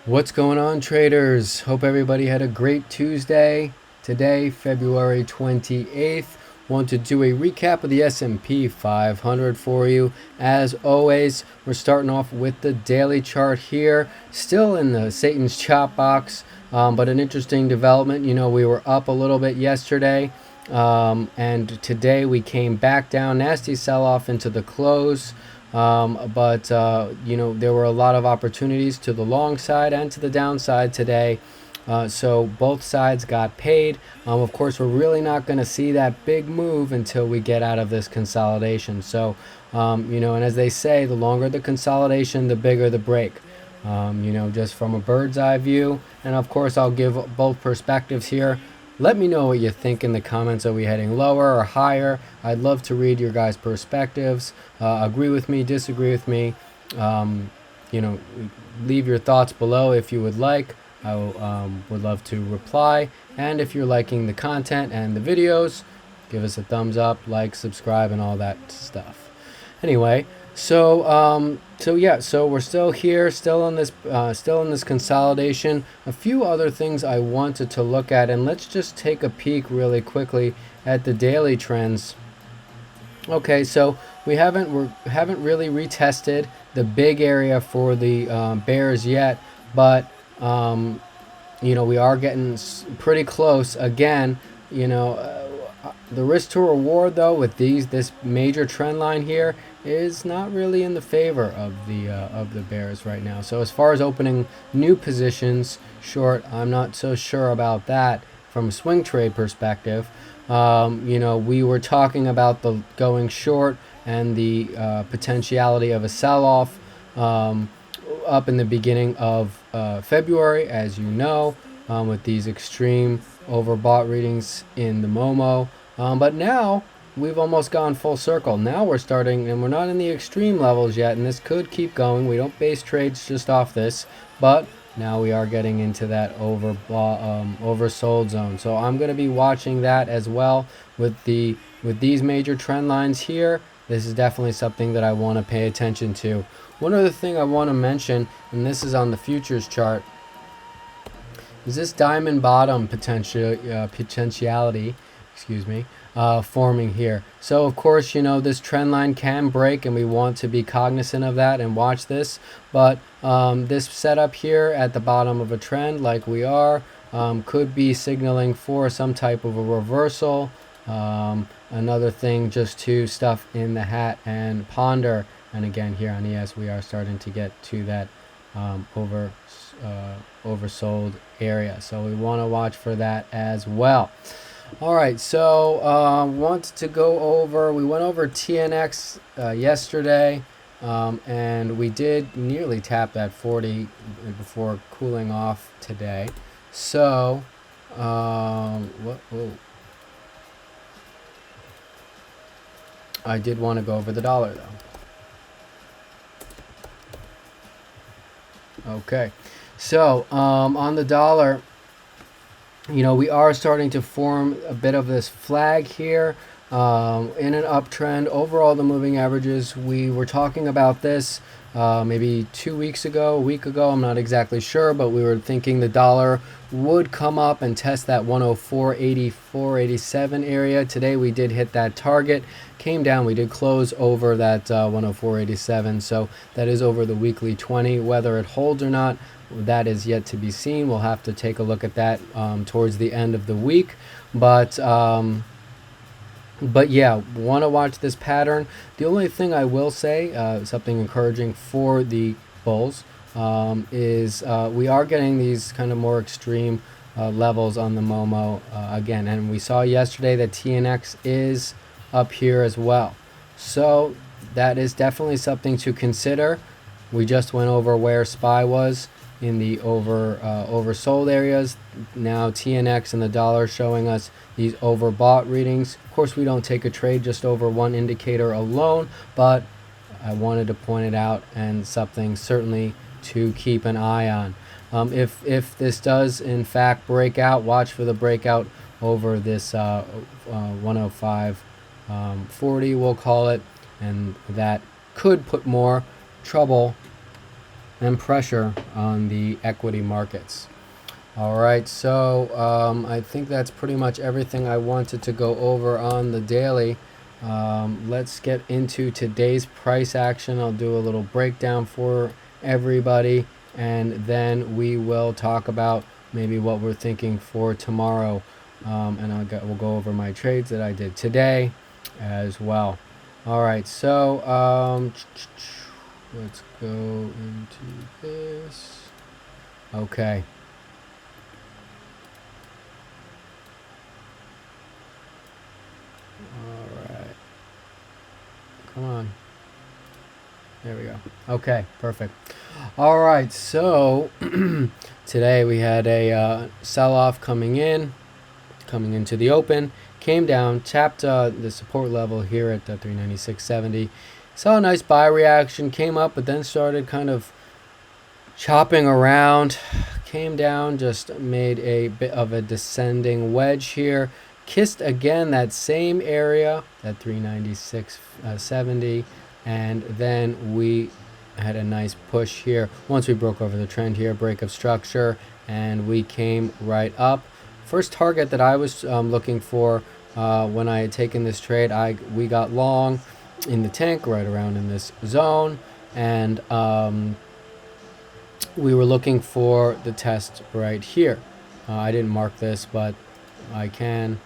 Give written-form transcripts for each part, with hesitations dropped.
What's going on, traders? Hope everybody had a great Tuesday. Today, February 28th, want to do a recap of the S&P 500 for you. As always, we're starting off with the daily chart here, still in the Satan's chop box, but an interesting development. You know, we were up a little bit yesterday, and today we came back down, nasty sell-off into the close. But you know, there were a lot of opportunities to the long side and to the downside today. So both sides got paid. Of course, we're really not going to see that big move until we get out of this consolidation. So, you know, and as they say, the longer the consolidation, the bigger the break. You know, just from a bird's eye view. And of course, I'll give both perspectives here. Let me know what you think in the comments. Are we heading lower or higher? I'd love to read your guys' perspectives. Agree with me, disagree with me. You know, leave your thoughts below if you would like. I would love to reply. And if you're liking the content and the videos, give us a thumbs up, like, subscribe, and all that stuff. Anyway, so we're still here, still in this consolidation. A few other things I wanted to look at, and let's just take a peek really quickly at the daily trends. Okay, so we haven't really retested the big area for the bears yet, but you know, we are getting pretty close again. You know, the risk to reward though with this major trend line here is not really in the favor of the bears right now. So as far as opening new positions short, I'm not so sure about that from a swing trade perspective. You know, we were talking about the going short and the potentiality of a sell-off up in the beginning of February, as you know, with these extreme overbought readings in the Momo. But now we've almost gone full circle. Now we're starting, and we're not in the extreme levels yet, and this could keep going. We don't base trades just off this, but now we are getting into that oversold zone. So I'm going to be watching that as well with these major trend lines here. This is definitely something that I want to pay attention to. One other thing I want to mention, and this is on the futures chart, is this diamond bottom potentiality, excuse me, forming here. So of course, you know, this trend line can break, and we want to be cognizant of that and watch this. But this setup here at the bottom of a trend, like we are, could be signaling for some type of a reversal. Another thing just to stuff in the hat and ponder. And again, here on ES, we are starting to get to that oversold area. So we want to watch for that as well. All right, so wanted to go over, we went over TNX yesterday, and we did nearly tap that 40 before cooling off today. So, I did want to go over the dollar though. Okay, so on the dollar, you know, we are starting to form a bit of this flag here in an uptrend. Overall, the moving averages, we were talking about this maybe 2 weeks ago, a week ago, I'm not exactly sure, but we were thinking the dollar would come up and test that 104.84, 87 area. Today we did hit that target, came down, we did close over that 104.87, so that is over the weekly 20. Whether it holds or not, that is yet to be seen. We'll have to take a look at that towards the end of the week. But yeah, want to watch this pattern. The only thing I will say, something encouraging for the bulls, is we are getting these kind of more extreme levels on the Momo again. And we saw yesterday that TNX is up here as well. So that is definitely something to consider. We just went over where SPY was in the oversold areas. Now TNX and the dollar showing us these overbought readings. Of course, we don't take a trade just over one indicator alone, but I wanted to point it out, and something certainly to keep an eye on. If this does in fact break out, watch for the breakout over this 105.40, we'll call it, and that could put more trouble and pressure on the equity markets. All right, so I think that's pretty much everything I wanted to go over on the daily. Let's get into today's price action. I'll do a little breakdown for everybody, and then we will talk about maybe what we're thinking for tomorrow. And we'll go over my trades that I did today as well. All right, so let's go into this. Okay. All right. Come on. There we go. Okay, perfect. All right, so today we had a sell-off coming into the open, came down, tapped the support level here at 396.70. Saw a nice buy reaction, came up, but then started kind of chopping around, came down, just made a bit of a descending wedge here, kissed again that same area, that 396.70, and then we had a nice push here once we broke over the trend here, break of structure, and we came right up. First target that I was looking for when I had taken this trade, we got long in the tank right around in this zone, and we were looking for the test right here. I didn't mark this, but I can.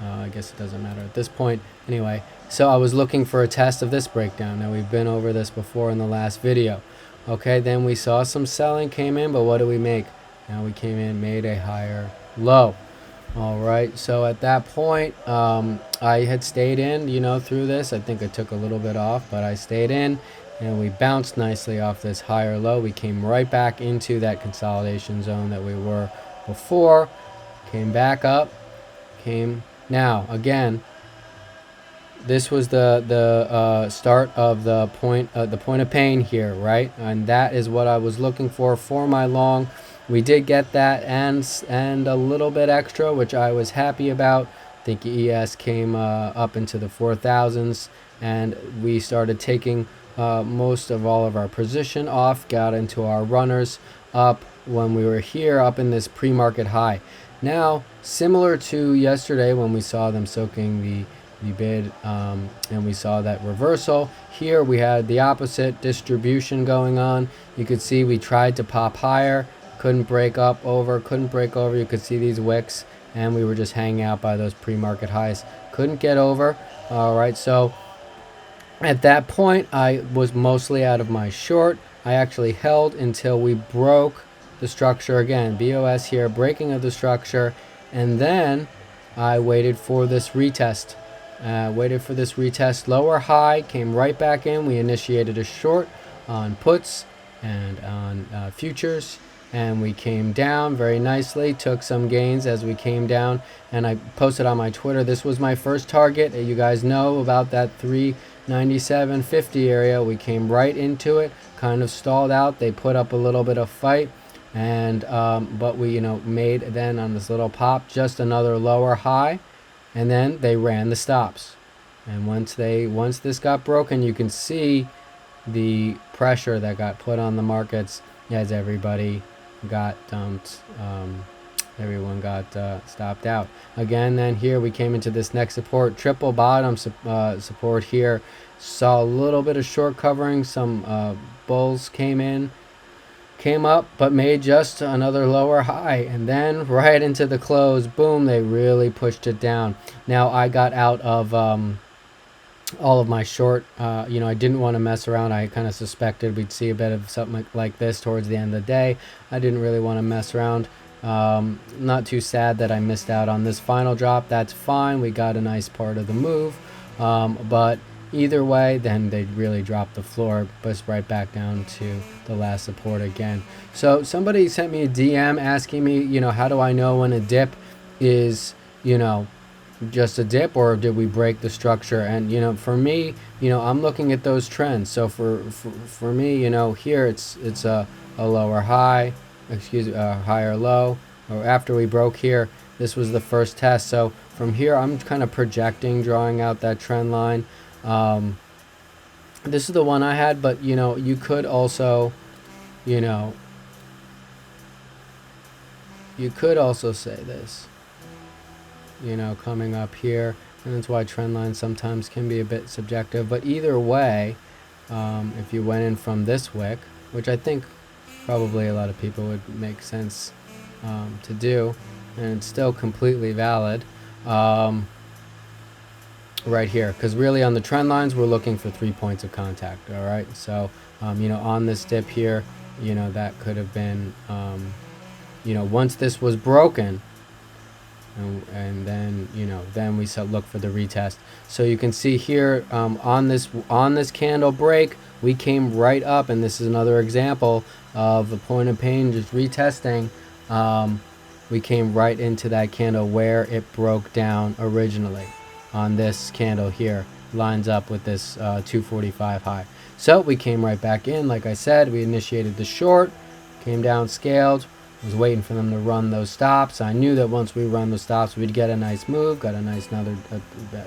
I guess it doesn't matter at this point. Anyway, so I was looking for a test of this breakdown. Now, we've been over this before in the last video. Okay, then we saw some selling came in, but what do we make? Now we came in, made a higher low. All right, so at that point, I had stayed in, through this. I think I took a little bit off, but I stayed in, and we bounced nicely off this higher low. We came right back into that consolidation zone that we were before, came back up, now again, this was the start of the point of pain here, right? And that is what I was looking for my long. We did get that and a little bit extra, which I was happy about. I think ES came up into the 4,000s, and we started taking most of all of our position off, got into our runners up when we were here up in this pre-market high. Now, similar to yesterday when we saw them soaking the bid, and we saw that reversal, here we had the opposite distribution going on. You could see we tried to pop higher, couldn't break over. You could see these wicks, and we were just hanging out by those pre-market highs. Couldn't get over. All right, so at that point, I was mostly out of my short. I actually held until we broke the structure again. BOS here, breaking of the structure, and then I waited for this retest. Lower high, came right back in. We initiated a short on puts and on futures, and we came down very nicely, took some gains as we came down, and I posted on my Twitter, this was my first target. You guys know about that 397.50 area. We came right into it, kind of stalled out. They put up a little bit of fight, and but we made then on this little pop just another lower high, and then they ran the stops. And once this got broken, you can see the pressure that got put on the markets as everybody got dumped. Everyone got stopped out again. Then here we came into this next support, triple bottom support here. Saw a little bit of short covering. Some bulls came up, but made just another lower high, and then right into the close, boom, they really pushed it down. Now I got out of all of my short. I didn't want to mess around. I kind of suspected we'd see a bit of something like this towards the end of the day. I didn't really want to mess around. Not too sad that I missed out on this final drop. That's fine. We got a nice part of the move, but either way, then they really dropped the floor, but right back down to the last support again. So somebody sent me a DM asking me, how do I know when a dip is, just a dip, or did we break the structure? And for me, I'm looking at those trends. So for me, here it's a lower high, a higher low, or after we broke here, this was the first test. So from here, I'm kind of projecting, drawing out that trend line. This is the one I had, but you could also you know, you could also say this, you know, coming up here, and that's why trend lines sometimes can be a bit subjective. But either way, if you went in from this wick, which I think probably a lot of people would make sense to do, and it's still completely valid right here, because really on the trend lines we're looking for 3 points of contact. All right, so you know, on this dip here, you know, that could have been you know, once this was broken, and then, you know, then we look for the retest. So you can see here on this candle break, we came right up, and this is another example of the point of pain just retesting. We came right into that candle where it broke down originally. On this candle here, lines up with this 245 high. So we came right back in. Like I said, we initiated the short, came down, scaled, was waiting for them to run those stops. I knew that once we run the stops, we'd get a nice move, got a nice another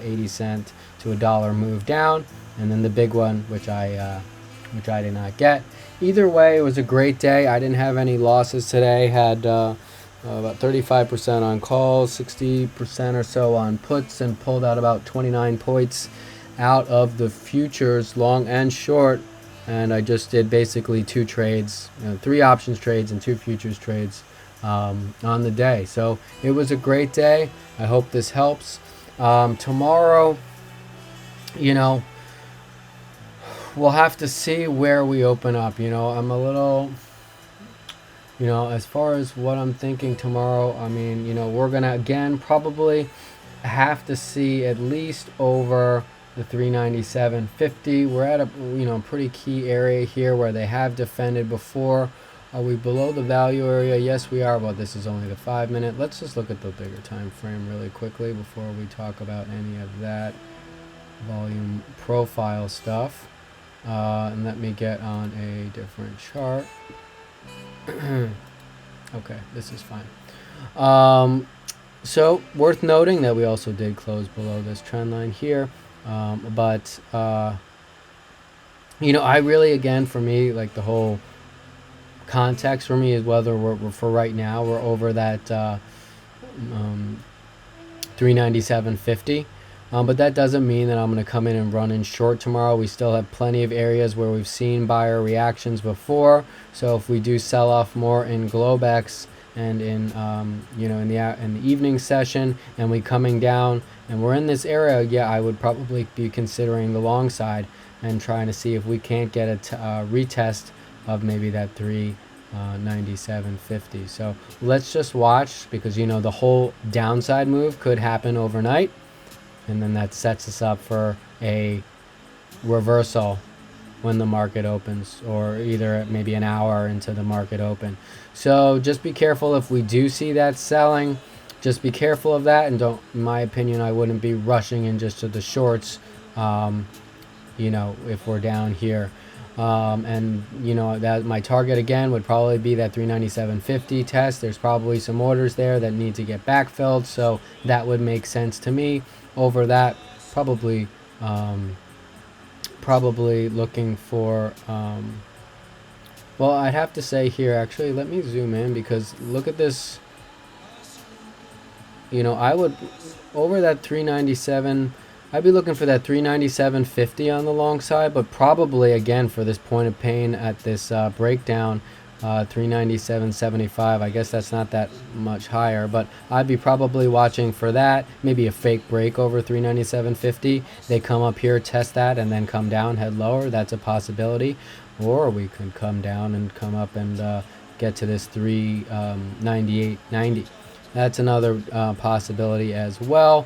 80 cent to a dollar move down, and then the big one, which I did not get. Either way, it was a great day. I didn't have any losses today. Had about 35% on calls, 60% or so on puts, and pulled out about 29 points out of the futures, long and short. And I just did basically 2 trades, 3 options trades and 2 futures trades on the day. So it was a great day. I hope this helps. Tomorrow, you know, we'll have to see where we open up. You know, I'm a little, you know, as far as what I'm thinking tomorrow, I mean, you know, we're going to, again, probably have to see at least over the 397.50. We're at a, you know, pretty key area here where they have defended before. Are we below the value area? Yes, we are. Well, this is only the 5-minute. Let's just look at the bigger time frame really quickly before we talk about any of that volume profile stuff. And let me get on a different chart. Okay, this is fine. So worth noting that we also did close below this trend line here. But you know, I really, again, for me, like the whole context for me is whether we're for right now we're over that 397.50. But that doesn't mean that I'm going to come in and run in short tomorrow. We still have plenty of areas where we've seen buyer reactions before. So if we do sell off more in Globex and in you know, in the evening session, and we coming down and we're in this area, yeah, I would probably be considering the long side and trying to see if we can't get a retest of maybe that 397.50. So let's just watch, because you know, the whole downside move could happen overnight, and then that sets us up for a reversal when the market opens, or either maybe an hour into the market open. So just be careful if we do see that selling. Just be careful of that, and don't, in my opinion, I wouldn't be rushing in just to the shorts, you know, if we're down here. And you know, that my target again would probably be that 397.50 test. There's probably some orders there that need to get backfilled, so that would make sense to me. Over that, probably looking for well, I'd have to say here, actually, let me zoom in, because look at this. You know, I would, over that 397, I'd be looking for that 397.50 on the long side, but probably again for this point of pain at this breakdown, 397.75. I guess that's not that much higher, but I'd be probably watching for that. Maybe a fake break over 397.50. They come up here, test that, and then come down, head lower. That's a possibility. Or we could come down and come up and get to this 398.90. That's another possibility as well.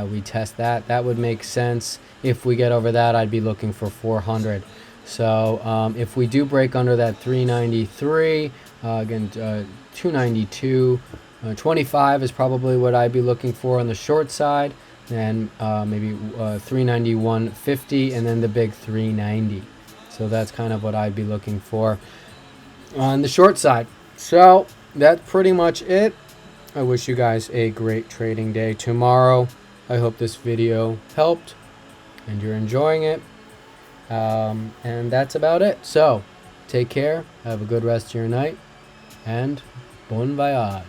We test that. That would make sense. If we get over that, I'd be looking for 400. So if we do break under that 393, again, 292.25 is probably what I'd be looking for on the short side. And maybe 391.50, and then the big 390. So that's kind of what I'd be looking for on the short side. So that's pretty much it. I wish you guys a great trading day tomorrow. I hope this video helped and you're enjoying it. And that's about it. So Take care. Have a good rest of your night. And bon voyage.